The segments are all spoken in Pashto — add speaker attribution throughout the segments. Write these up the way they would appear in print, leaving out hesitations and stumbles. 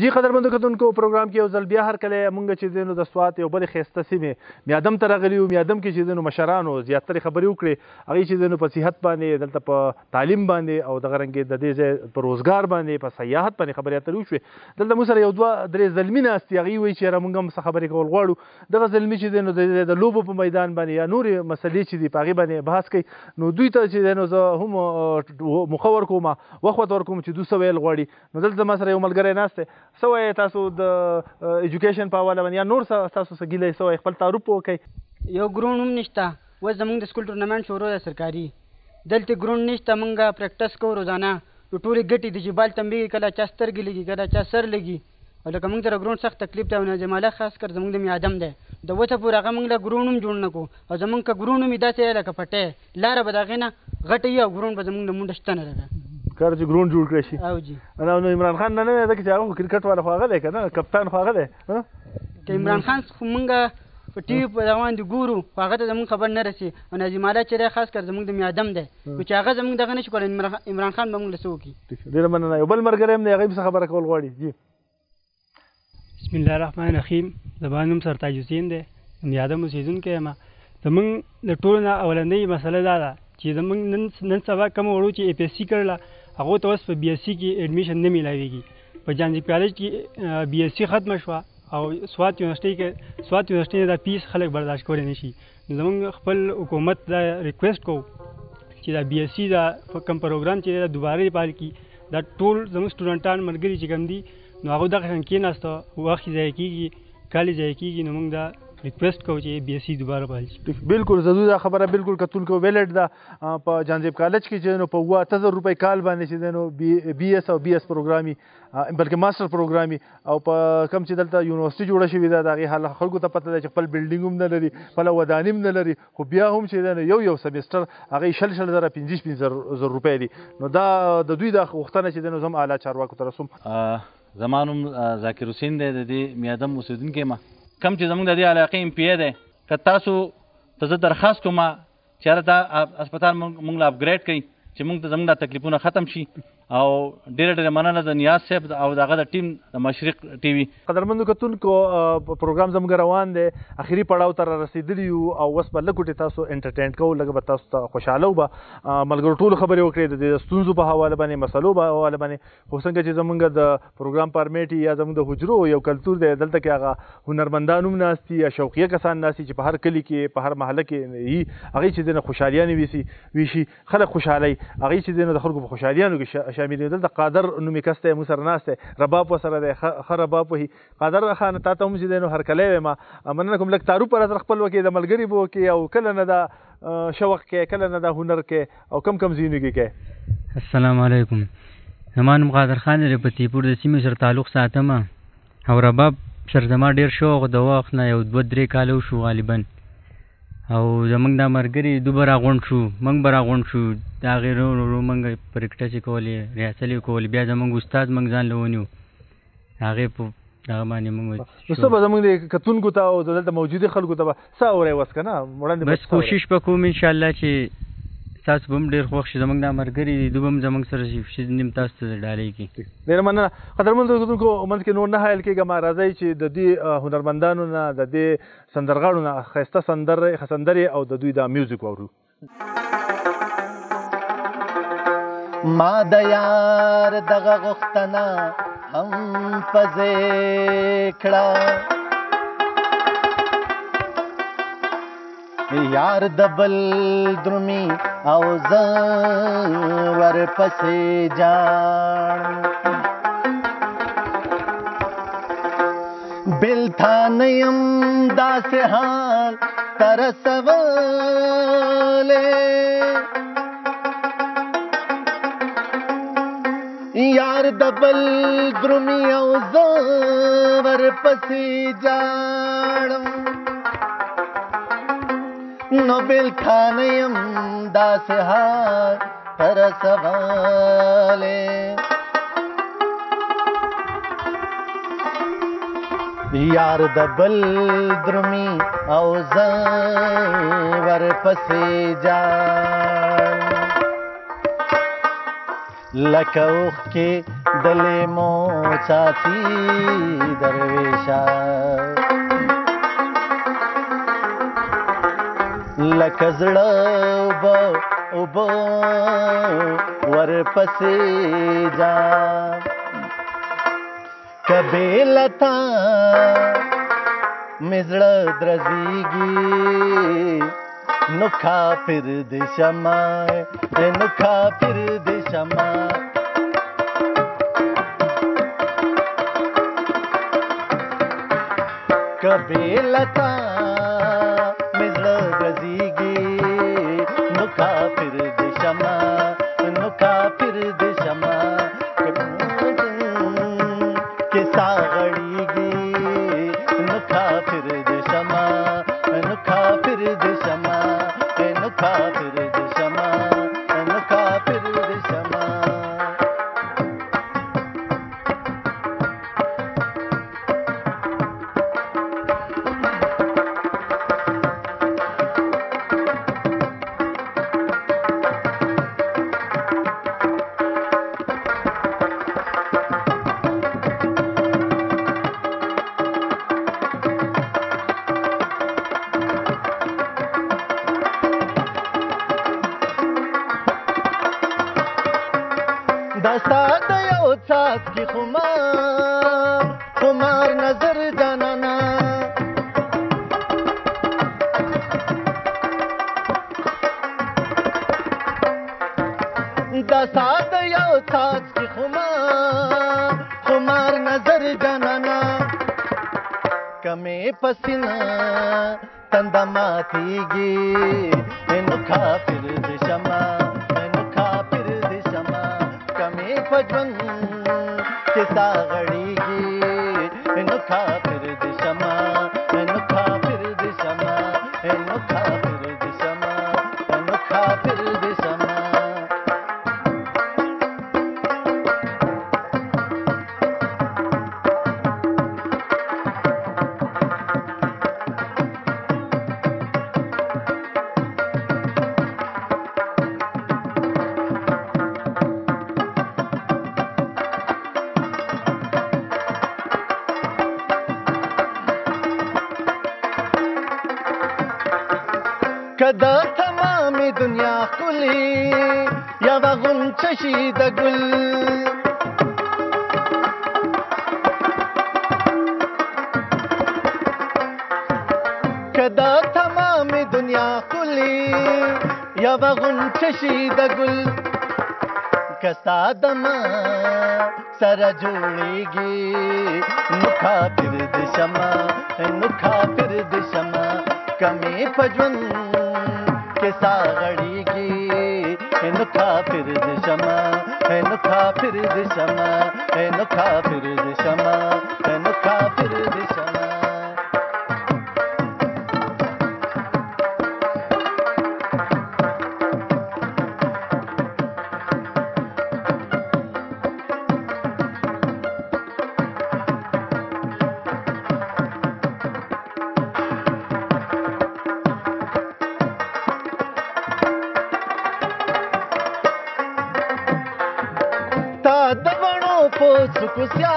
Speaker 1: جی قدرمندو کتونکو پروګرام کې یو ځل بیا هر کله مونږ چې دی نو د سوات یو بلې ښایسته سیمې میادم ته راغلي یو. میادم کې چې دی نو مشرانو زیاترې خبرې وکړې. هغوی چې دی نو په صحت باندې، دلته په تعلیم باندې او دغه رنګې د دې ځای په روزګار باندې، په سیاحت باندې خبرې اترې وشوې. دلته موږ سره یو دوه درې زلمي ناست دي. هغوی وایي چې یاره مونږ هم څه خبرې کول غواړو. دغه زلمي چې دی نو د لوبو په میدان باندې یا نورې مسلې چې دي په هغې باندې بحث کوي. نو دوی ته چې دی نو زه هم موقع ورکوم، وخت ورته ورکوم چې دوی څه ویل غواړي. نو دلته ما سره یو ملګری ناست دی. څه وایې تاسو د ایجوکیشن په حواله باندې یا نور ستاسو څه ګیله څه وایي؟ خپل تعارف وکړئ.
Speaker 2: یو ګراوند هم نشته. اوس زموږ د سکول ټورنمنټ شروع ده سرکاري. دلته ګراوند نشته. موږ پریکټس کوو روزانه. نو ټولې ګټې د جبال تنبیه کله چا سترګې لګي، کله چا سر لګي. او لکه موږ ته ګراوند سخت تکلیف دی. او نجماله خاص کر زموږ د میادم دی. د اوسه پورې هغه موږ له ګراوند هم جوړ نه کړو. او زموږ که ګراوند هم داسې دی لکه پټی، لاره به د هغې نه غټه وي او ګراوند به زموږ د مونډه شته نه ده.
Speaker 1: کار چې ګراوند جوړ کړی شي.
Speaker 2: او جی
Speaker 1: نو عمران خان نه دی ځکه چې هغه خو کرکټ والا خو هغه دی که نه، کپتان خو هغه دی.
Speaker 2: که عمران خان خو موږ په ټي وي په دغه باندې ګورو، خو هغه ته زموږ خبر نه رسي. او نظیماله چې دی خاص کر زموږ د میادم دی، نو چې هغه زموږ دغه نه شي کولی، عمران خان به موږ له څه وکړي.
Speaker 1: ډېره مننه. یو بل ملګری هم دی، هغوی څه خبره کول غواړي. جی
Speaker 3: بسم الله الرحمن الرحیم. زما نوم سرتاج حسین دی، میادم اوسېدونکی یم. زموږ د ټولو نه اولنۍ مسله دا ده چې زموږ نن سبا کومه وړو چې اے پی ایس سی کړله، هغو ته اوس په بي ایس سی کې ایډمیشن نه میلاویږي. په جانجیب کالج کې بي ایس سی ختمه شوه او سوات یونیورسټۍ نه دا فیس خلک برداشت کولی نه شي. زموږ خپل حکومت دا ریکویسټ کوو چې دا بي ایس سی دا کوم پروګرام چې دا دوباره فعال کړي. دا ټول زموږ سټوډنټان ملګري چې کوم دي نو هغوی دغه شان کېناسته، وخت یې ضایع کېږي، کال یې ضایع کېږي. نو موږ دا ریکویسټ کوو چې بي ایس سی دوباره فعال شي.
Speaker 1: بلکل زدو دا خبره بلکل کتونکو ویلډ ده. په جانجیب کالج کې چې نو په 8000 روپۍ کال باندې چې دی نو بي ایس او بي ایس پروګرامي بلکې ماسټر پروګرامي، او په کوم چې دلته یونیورسټي جوړه شوې ده د هغې حال خلکو ته پته ده چې خپل بلډینګ هم نه لري، خپله وداني هم نه لري، خو بیا هم چې دی نو یو سمیسټر هغې 15,000 15,000 روپۍ دي. نو دا د دوی دا غوښتنه چې دی نو زه هم اعلی چارواکو ته رسوم.
Speaker 4: زما نوم ذاکر حسین دی، د دې میادم اوسېدونکی یم. کوم چې زموږ د دې علاقې ام پی ای دی، که تاسو ته زه درخواست کوم چې یاره دا هسپتال موږ له اپګریډ کړئ چې موږ ته زموږ دا تکلیفونه ختم شي. او ډېره ډېره مننه د نیاز صاحب او د هغه د ټیم د مشرق ټي وي.
Speaker 1: قدرمندو کتونکو پروګرام زموږ روان دی، اخري پړاو ته را رسېدلي یو او اوس به لږ ګوټې تاسو انټرټین کوو، لږ به تاسو ته خوشحاله به ملګرو ټولو خبرې وکړې د ستونزو په حواله باندې، مسلو په حواله باندې. خو څنګه چې زموږ د پروګرام فارمیټ یا زموږ د حجرو یو کلتور دی، دلته کې هغه هنرمندان هم ناست دي یا شوقیه کسان ناست دي چې په هر کلي کې په هر محله کې وي. هغوی چې دی نو خوشحالیانې ویشي، خلک خوشحالوي. هغوی چې دی نو د خلکو په خوشحالیانو کې شامل دي. دلته قادر نومې کس دی موږ سره ناست دی، رباب ورسره دی، ښه رباب وهي. قادر خان تا ته هم چې دی نو هرکلی وایم، مننه کوم. لږ تعارف پر سره خپل وکړې، د ملګري به وکړې او کله نه دا شوق کې، کله نه دا هنر کې او کم ځایونو کې کې.
Speaker 5: السلام علیکم. زما نوم قادر خان دی، په تیپور د سیمې سره تعلق ساتم او رباب سره زما ډېر شوق د وخت نه یو 2-3 کاله وشو غالبا. او زموږ دا ملګري دوی به راغونډ شو، موږ به راغونډ شو، د هغې ورو موږ پریکټسې کولې، ریاسلې کولې. بیا زموږ استاد موږ ځان له ونیو، هغې په دغه باندې موږ
Speaker 1: نو څه به زموږ د کتونکو ته او دلته موجودې خلکو ته به څه اورئ اوس که نه وړاندې
Speaker 5: بس کوشش به کوم انشاءالله چې تاسو به هم ډېر خوښ شي. زموږ دا ملګري دي، دوی به هم زموږ سره شي چې نیم تاسو ته ډالۍ کړي.
Speaker 1: ډېره مننه. قدرمندو کتونکو منځ کې نور نه حایل کېږم، راځئ چې د دې هنرمندانو نه، د دې سندرغاړو نه ښایسته سندرې او د دوی دا میوزیک واورو.
Speaker 6: ما د یار دغه غوښتنه هم پځې کړه، یار د بل درومي او زه ورپسې جاړم، بېلتانه یم داسې حال ته رسولی، یار د بل درومي او زه ورپسې جاړم، نو بېلتانه یم داسې حال ته رسولی، یار د بل درومي او زه ورپسې جاړم، لکه اوښکې دل موچاسی درویشا لکزڑا اوبا ورپسې جا کبیلتا مزړه درزیږي نو کافر د شمع نو کافر د شمع کبیلتا مزړه درزیږي نو کافر د شمع نو کافر د شمع کې ساغړیږي نو کافر د شمع نو کافر د شمع نو کافر د شمع نو کافر د شمع دستا د یو څاڅکي خمار نظر جانانا دستا د یو څاڅکي خمار نظر جانانا کمې پسینه تند ماتیږي نو کافر د شمع نو کافر د شمع کمې پجون کې ساغړیږي نو کافر د شمع نو کافر د شمع نو کافر د شمع نو کافر د شمع کدا تمامي دنیا کلی یا غنچه شي د ګل کدا تمامي دنیا کلی یا غنچه شي د ګل کستا دما سره جوړیږي نو کافر د شمع نو کافر د شمع کمې پجون کې ساغړیږي نو کافر د شمع نو کافر د شمع نو کافر د شمع نو کافر د شمع د بڼو په څوکوسیا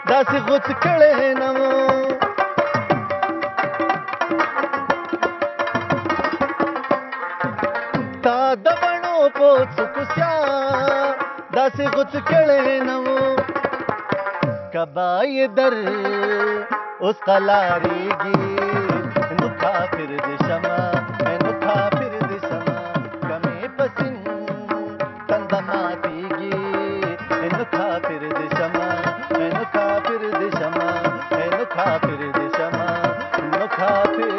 Speaker 6: داسې غوڅ کړی نه و تا د بڼو په څوکوسیا داسې غوڅ کړی نه و کبا یې در اوس قلاریږي نو کافر د شمع نو کافر د شمع کمې پسین تند ماتیږي نو کافر د شمع نو کافر د شمع نو کافر د شمع نو کافر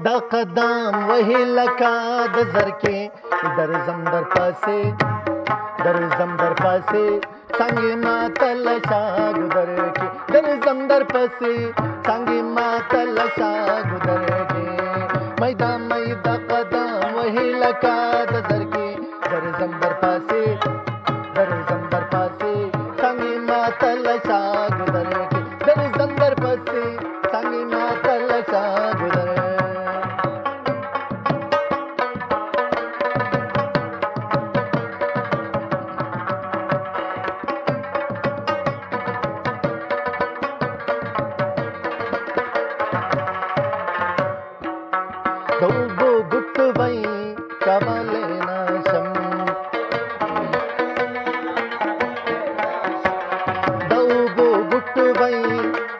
Speaker 6: دا قدم وهي لکه د زرکې درځم در پاسې درځم در پاسې څنګه ماته لشا ګدر کې درځم در پاسې څنګه ماته لشا ګدر کې میدا میدا قدم وهي لکه د زرکې درځم در پاسې درځم در پاسې څنګه ماته لشا ګدر کې درځم در پاسې څنګه ماته لشا ګدر دوبو گٹ وئی کبالے ناشم دوبو گٹ وئی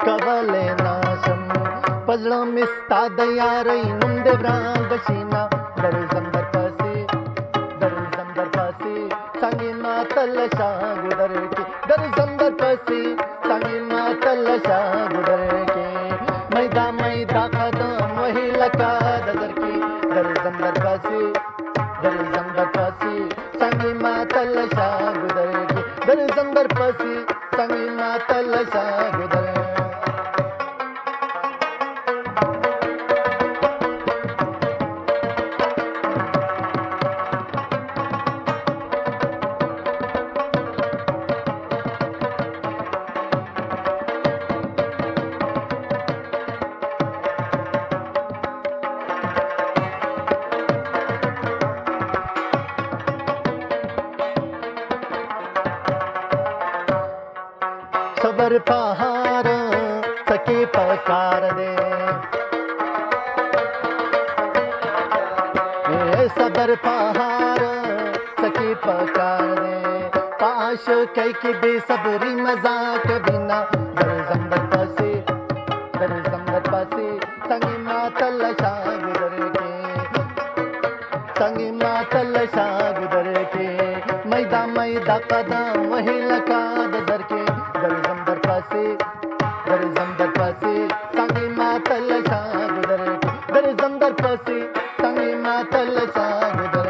Speaker 6: کبالے ناشم پزڑا مستا دیارئی نند بران بشینا درزم در پاسی درزم در پاسی سانگی ماتل شاہ گدر کے درزم در پاسی سانگی ماتل شاہ گدر کے میدا میدا قدم وہی لکا دزر کی درزم در پاسی درزم در پاسی سانگی ماتل شاہ گدر کے درزم در پاسی سانگی ماتل شاہ گدر صبر پہاڑ سکی پکار دے صبر پہاڑ سکی پکار دے پاش کئی کی بے صبری مذاق بنا درزم در پاسی درزم در پاسی سنگی ماتل شاہ گدر کے سنگی ماتل شاہ گدر کے میدا میدا قدم وہی لکا دزر کے درزم در پاسی درزم در پاسی سنگی ماتل شاہ گدر کے درزم در پاسی سنگی ماتل شاہ گدر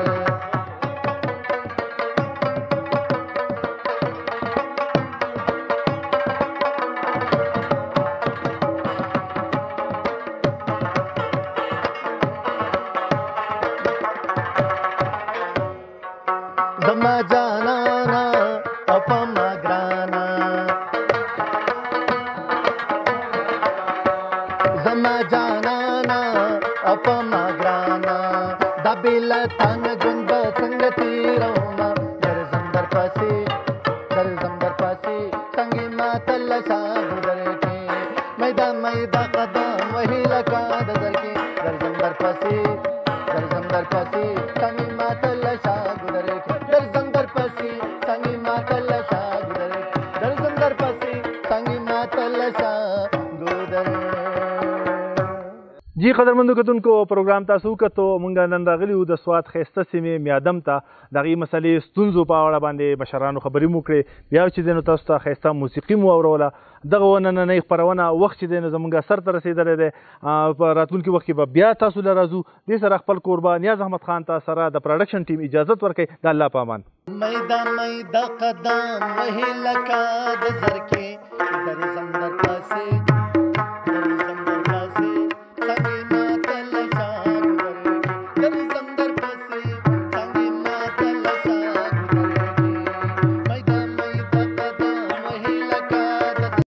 Speaker 6: زما جانانا اپما گرانا زما جانانا اپما گرانا دبیلا تانگ جنب سنگتی روما درزم در پاسی درزم در پاسی سنگی ماتل شاہ گدر کے میدا میدا قدم وہی لکا دزر کے درزم در پاسی درزم در پاسی سنگی ماتل شاہ گدر کے درزم در پاسی سنگی ماتل شاہ گدر کے درزم در پاسی سنگی ماتل شاہ گدر
Speaker 1: جی قدرمندو کتونکو پروګرام تاسو وکتو مونږ نن راغلي وو د سوات ښایسته سیمې میادم ته د هغې مسلې ستونزو په اړه باندې مشرانو خبرې مو کړې بیا چې دی نو تاسو ته ښایسته موسیقي مو اوروله دغه نننۍ خپرونه وخت چې دی نو زموږ سر ته رسېدلی دی په راتلونکي وخت کې به بیا تاسو له راځو دې سره خپل کوربه نیاز احمد خان ته سره د پروډکشن ټیم اجازت ورکوي د الله په امان
Speaker 6: میدا میدا قدم وہی لکا دزر کے درزم در پاسی درزم در پاسی سنگی ماتل شاہ گدر کے درزم در